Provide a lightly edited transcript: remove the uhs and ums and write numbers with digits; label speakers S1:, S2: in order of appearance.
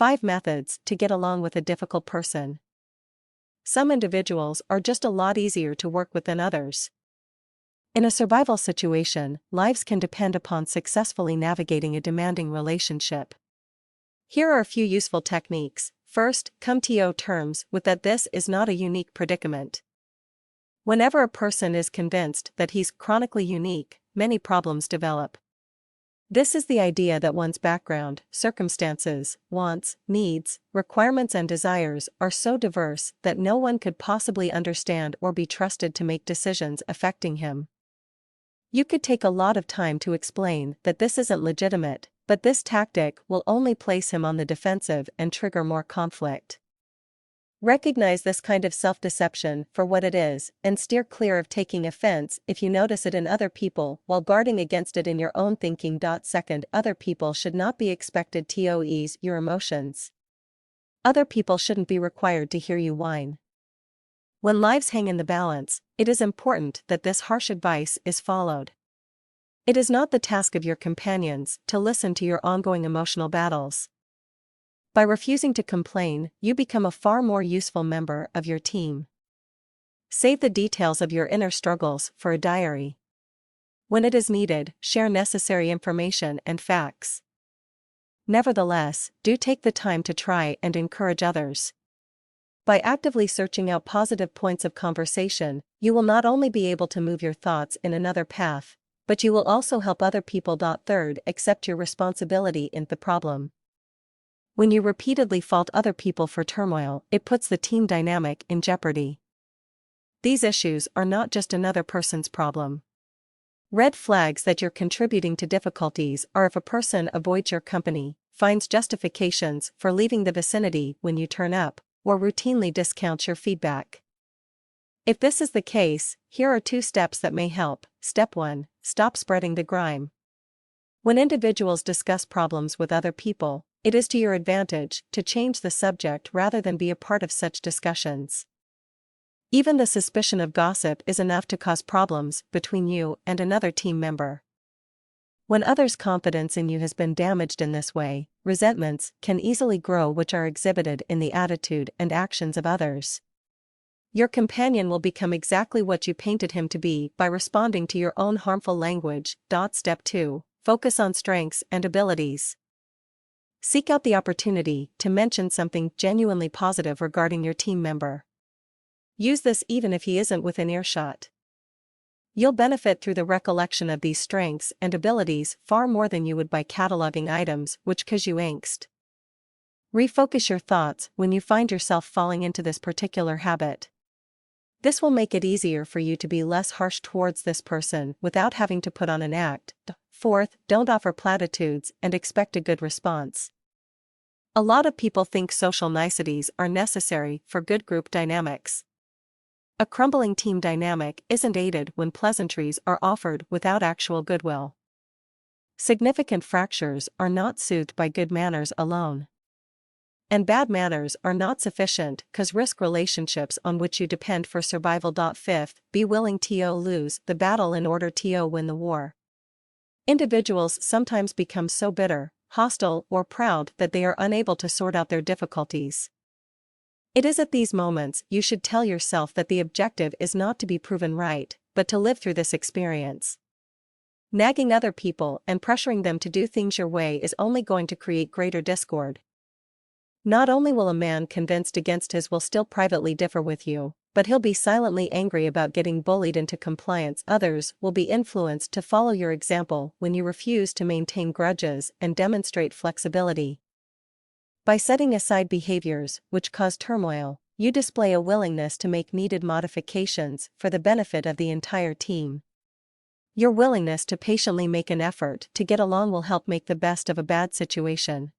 S1: 5 methods to get along with a difficult person. Some individuals are just a lot easier to work with than others. In a survival situation, lives can depend upon successfully navigating a demanding relationship. Here are a few useful techniques. First, come to terms with that this is not a unique predicament. Whenever a person is convinced that he's chronically unique, many problems develop. This is the idea that one's background, circumstances, wants, needs, requirements and desires are so diverse that no one could possibly understand or be trusted to make decisions affecting him. You could take a lot of time to explain that this isn't legitimate, but this tactic will only place him on the defensive and trigger more conflict. Recognize this kind of self-deception for what it is, and steer clear of taking offense if you notice it in other people while guarding against it in your own thinking. Second, other people should not be expected to ease your emotions. Other people shouldn't be required to hear you whine. When lives hang in the balance, it is important that this harsh advice is followed. It is not the task of your companions to listen to your ongoing emotional battles. By refusing to complain, you become a far more useful member of your team. Save the details of your inner struggles for a diary. When it is needed, share necessary information and facts. Nevertheless, do take the time to try and encourage others. By actively searching out positive points of conversation, you will not only be able to move your thoughts in another path, but you will also help other people. Third, accept your responsibility in the problem. When you repeatedly fault other people for turmoil, it puts the team dynamic in jeopardy. These issues are not just another person's problem. Red flags that you're contributing to difficulties are if a person avoids your company, finds justifications for leaving the vicinity when you turn up, or routinely discounts your feedback. If this is the case, here are 2 steps that may help. Step 1. Stop spreading the grime. When individuals discuss problems with other people, it is to your advantage to change the subject rather than be a part of such discussions. Even the suspicion of gossip is enough to cause problems between you and another team member. When others' confidence in you has been damaged in this way, resentments can easily grow, which are exhibited in the attitude and actions of others. Your companion will become exactly what you painted him to be by responding to your own harmful language. Step 2. Focus on strengths and abilities. Seek out the opportunity to mention something genuinely positive regarding your team member. Use this even if he isn't within earshot. You'll benefit through the recollection of these strengths and abilities far more than you would by cataloging items which cause you angst. Refocus your thoughts when you find yourself falling into this particular habit. This will make it easier for you to be less harsh towards this person without having to put on an act. Fourth, don't offer platitudes and expect a good response. A lot of people think social niceties are necessary for good group dynamics. A crumbling team dynamic isn't aided when pleasantries are offered without actual goodwill. Significant fractures are not soothed by good manners alone. And bad manners are not sufficient cause risk relationships on which you depend for survival. Fifth, be willing to lose the battle in order to win the war. Individuals sometimes become so bitter, hostile, or proud that they are unable to sort out their difficulties. It is at these moments you should tell yourself that the objective is not to be proven right, but to live through this experience. Nagging other people and pressuring them to do things your way is only going to create greater discord. Not only will a man convinced against his will still privately differ with you, but he'll be silently angry about getting bullied into compliance. Others will be influenced to follow your example when you refuse to maintain grudges and demonstrate flexibility. By setting aside behaviors which cause turmoil, you display a willingness to make needed modifications for the benefit of the entire team. Your willingness to patiently make an effort to get along will help make the best of a bad situation.